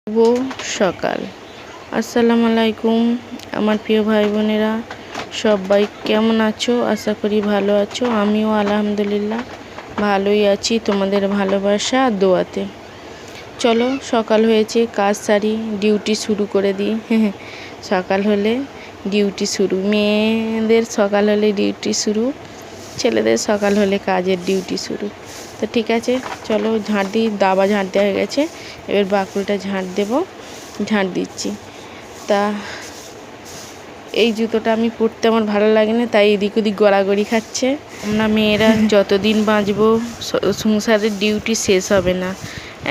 শুভ সকাল। আসসালামু আলাইকুম আমার প্রিয় ভাই বোনেরা, সবাই কেমন আছো? আশা করি ভালো আছো। আমিও আলহামদুলিল্লাহ ভালোই আছি, তোমাদের ভালোবাসা আর দোয়াতে। চলো, সকাল হয়েছে, কাজ সারি, ডিউটি শুরু করে দিই। সকাল হলে ডিউটি শুরু, মেয়েদের সকাল হলে ডিউটি শুরু, ছেলেদের সকাল হলে কাজের ডিউটি শুরু। তো ঠিক আছে, চলো ঝাঁট দিই। দাবা ঝাঁট দেওয়া হয়ে গেছে, এবার বাকুলটা ঝাঁট দেবো। ঝাঁট দিচ্ছি। তা এই জুতোটা আমি পরতে আমার ভালো লাগে না, তাই এদিক ওদিক গড়াগড়ি খাচ্ছে। আমরা মেয়েরা যতদিন বাঁচবো সংসারের ডিউটি শেষ হবে না।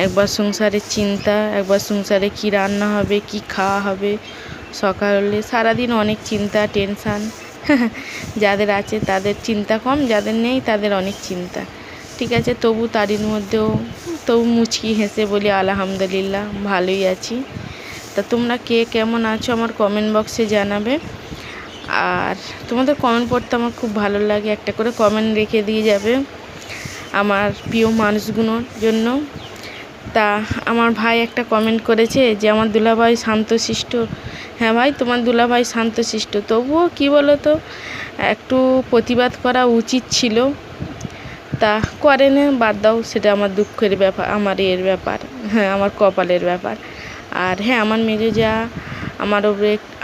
একবার সংসারের চিন্তা, একবার সংসারে কি রান্না হবে, কি খাওয়া হবে। সকাল হলে সারাদিন অনেক চিন্তা টেনশান। যাদের আছে তাদের চিন্তা কম, যাদের নেই তাদের অনেক চিন্তা। ঠিক আছে, তবু তারই মধ্যেও মুচকি হেসে বলি আলহামদুলিল্লাহ ভালোই আছি। তা তোমরা কে কেমন আছো আমার কমেন্ট বক্সে জানাবে। আর তোমাদের কমেন্ট পড়তে আমার খুব ভালো লাগে, একটা করে কমেন্ট রেখে দিয়ে যাবে আমার প্রিয় মানুষগুলোর জন্য। তা আমার ভাই একটা কমেন্ট করেছে যে আমার দুলাভাই শান্তশিষ্ট। হ্যাঁ ভাই, তোমার দুলাভাই শান্তশিষ্ট, তবুও কী বলো তো, একটু প্রতিবাদ করা উচিত ছিল, তা করে না, বাদ দাও, সেটা আমার দুঃখের ব্যাপার, আমার এর ব্যাপার, হ্যাঁ আমার কপালের ব্যাপার। আর হ্যাঁ, আমার মেজো যা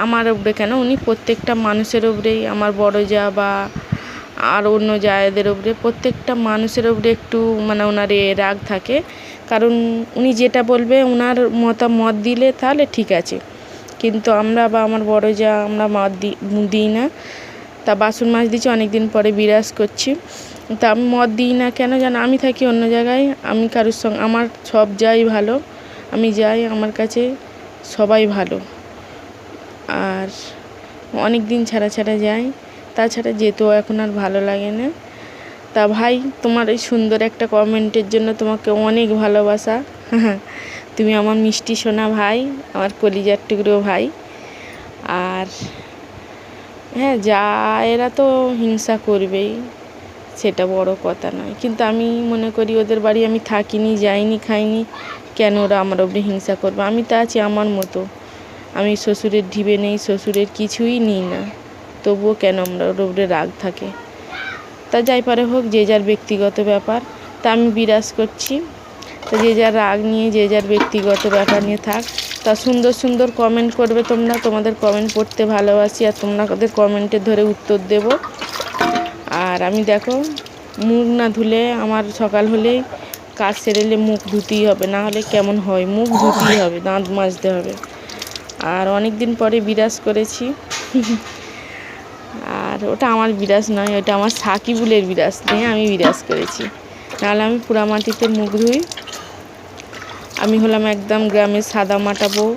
আমার উপরে কেন, উনি প্রত্যেকটা মানুষের উপরেই, আমার বড় যা বা আর অন্য জায়েদের উপরে, প্রত্যেকটা মানুষের উপরে একটু মানে ওনার রাগ থাকে। কারণ উনি যেটা বলবে, ওনার মতামত দিলে তাহলে ঠিক আছে, কিন্তু আমরা বা আমার বড় যা আমরা মত দিই না। তা বাসন মাছ দিচ্ছি, অনেক দিন পরে বিরাজ করছি। তা আমি মত দিই না কেন জানো, আমি থাকি অন্য জায়গায়, আমি কারোর সঙ্গে, আমার সব যাই ভালো, আমি যাই, আমার কাছে সবাই ভালো। আর অনেক দিন ছাড়া যাই, তাছাড়া যেতেও এখন আর ভালো লাগে না। তা ভাই, তোমার এই সুন্দর একটা কমেন্টের জন্য তোমাকে অনেক ভালোবাসা। তুমি আমার মিষ্টি সোনা ভাই, আমার কলিজার টুকরো ভাই। আর হ্যাঁ, যা এরা তো হিংসা করবেই, সেটা বড় কথা নয়, কিন্তু আমি মনে করি ওদের বাড়ি আমি থাকিনি, যাইনি, খাইনি, কেন ওরা আমার ওপরে হিংসা করবে? আমি তো আছি আমার মতো, আমি শ্বশুরের ঢিবে নেই, শ্বশুরের কিছুই নিই না, তবুও কেন আমরা ওর ওপরে রাগ থাকে? তা যাই পারে হোক, যে যার ব্যক্তিগত ব্যাপার। তা আমি বিরাজ করছি, তা যে যার রাগ নিয়ে, যে যার ব্যক্তিগত ব্যাপার নিয়ে থাক। তা সুন্দর সুন্দর কমেন্ট করবে তোমরা, তোমাদের কমেন্ট পড়তে ভালোবাসি, আর তোমাদের কমেন্টে ধরে উত্তর দেব। আর আমি দেখো, মুখ না ধুলে আমার সকাল হলেই কাজ সেরেলে মুখ ধুতেই হবে, না হলে কেমন হয়, মুখ ধুতেই হবে, দাঁত মাজতে হবে। আর অনেক দিন পরে বিরাজ করেছি। আর ওটা আমার বিরাজ নয়, ওটা আমার সাকিবুলের বিরাজ নিয়ে আমি বিরাজ করেছি, নাহলে আমি পোড়ামাটিতে মুখ ধুই। আমি হলাম একদম গ্রামের সাদা মাটা বউ,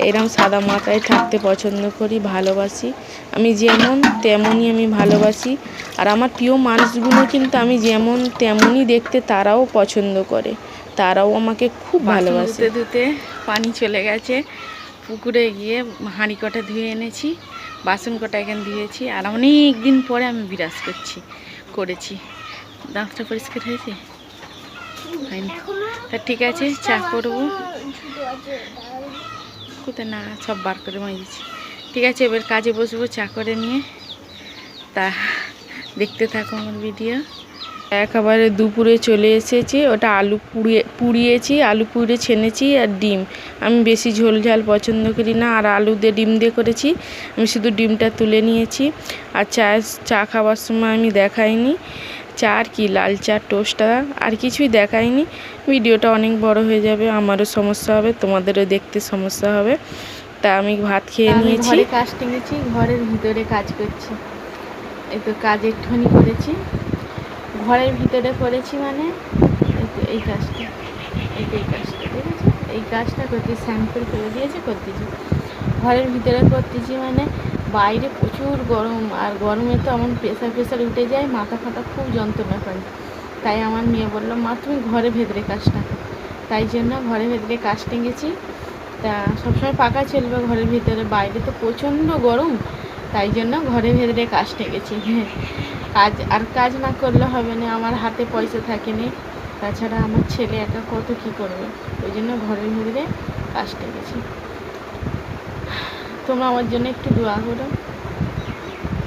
এরকম সাদা মাটায় থাকতে পছন্দ করি, ভালোবাসি। আমি যেমন তেমনই আমি ভালোবাসি। আর আমার প্রিয় মানুষগুলো কিন্তু আমি যেমন তেমনই দেখতে, তারাও পছন্দ করে, তারাও আমাকে খুব ভালোবাসে। ধুতে ধুতে পানি চলে গেছে, পুকুরে গিয়ে হাঁড়ি কটা ধুয়ে এনেছি, বাসন কটা এখানে ধুয়েছি। আর অনেক দিন পরে আমি বিরাজ করেছি। দাঁতটা পরিষ্কার হয়েছে? হয়নি? তা ঠিক আছে, চা করবো। কোথায় না, সব বার করে দিচ্ছি। ঠিক আছে, এবার কাজে বসবো চা করে নিয়ে। তা দেখতে থাকো আমার ভিডিও। একেবারে দুপুরে চলে এসেছি, ওটা আলু পুড়িয়েছি, আলু পুড়ে ছেনেছি, আর ডিম। আমি বেশি ঝোল ঝাল পছন্দ করি না, আর আলু দিয়ে ডিম দিয়ে করেছি। আমি শুধু ডিমটা তুলে নিয়েছি। আর চা খাওয়ার সময় আমি দেখাইনি চা, আর কি লাল চা টোস্টটা আর কিছুই দেখাইনি। ভিডিওটা অনেক বড় হয়ে যাবে, আমারও সমস্যা হবে, তোমাদেরও দেখতে সমস্যা হবে। তা আমি ভাত খেয়ে নিয়েছি, ঘরে কাজ টেনেছি, ঘরের ভিতরে কাজ করছি। এই তো কাজ একটুখানি করেছি, ঘরের ভিতরে করেছি, মানে এই কাজটা, এই কাজটা, ঠিক আছে, এই কাজটা করতে স্যাম্পল করে দিয়েছে, করতেছি ঘরের ভিতরে করতেছি। মানে বাইরে প্রচুর গরম, আর গরমে তো আমার প্রেশার উঠে যায়, মাথা ফাটা খুব যন্ত্রণা করে। তাই আমার মেয়ে বললো, মা তুমি ঘরে ভেতরে কাজটা, তাই জন্য ঘরের ভেতরে কাজ টেঙ্গেছি। তা সবসময় পাকা চলবে ঘরের ভিতরে, বাইরে তো প্রচণ্ড গরম, তাই জন্য ঘরের ভেতরে কাজ টেঙ্গেছি। কাজ না করলে হবে না, আমার হাতে পয়সা থাকেনি, তাছাড়া আমার ছেলে একা কত কী করবে, ওই জন্য ঘরের ভেতরে কাজটা গেছি। তোমরা আমার জন্য একটু দোয়া করো।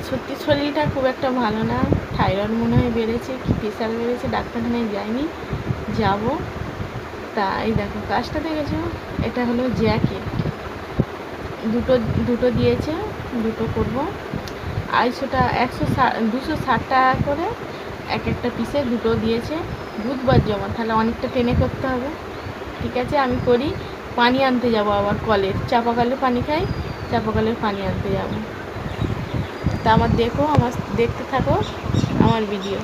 সত্যি শরীরটা খুব একটা ভালো না, থাইরয়েড মনে হয় বেড়েছে, কি প্রেশার বেড়েছে, ডাক্তারখানায় যাইনি, যাব। তাই দেখো কাজটা দেখেছো, এটা হলো জ্যাকেট, দুটো দিয়েছে, দুটো করব। 260 টাকা করে একটা পিসে দুটো দিয়েছে। বুধবার জমা, তাহলে অনেকটা টেনে করতে হবে। ঠিক আছে, আমি করি। পানি আনতে যাব আবার কলের, চাপাকলে পানি খাই, চাপাকলের পানি আনতে যাব। তা দেখতে থাকো আমার ভিডিও।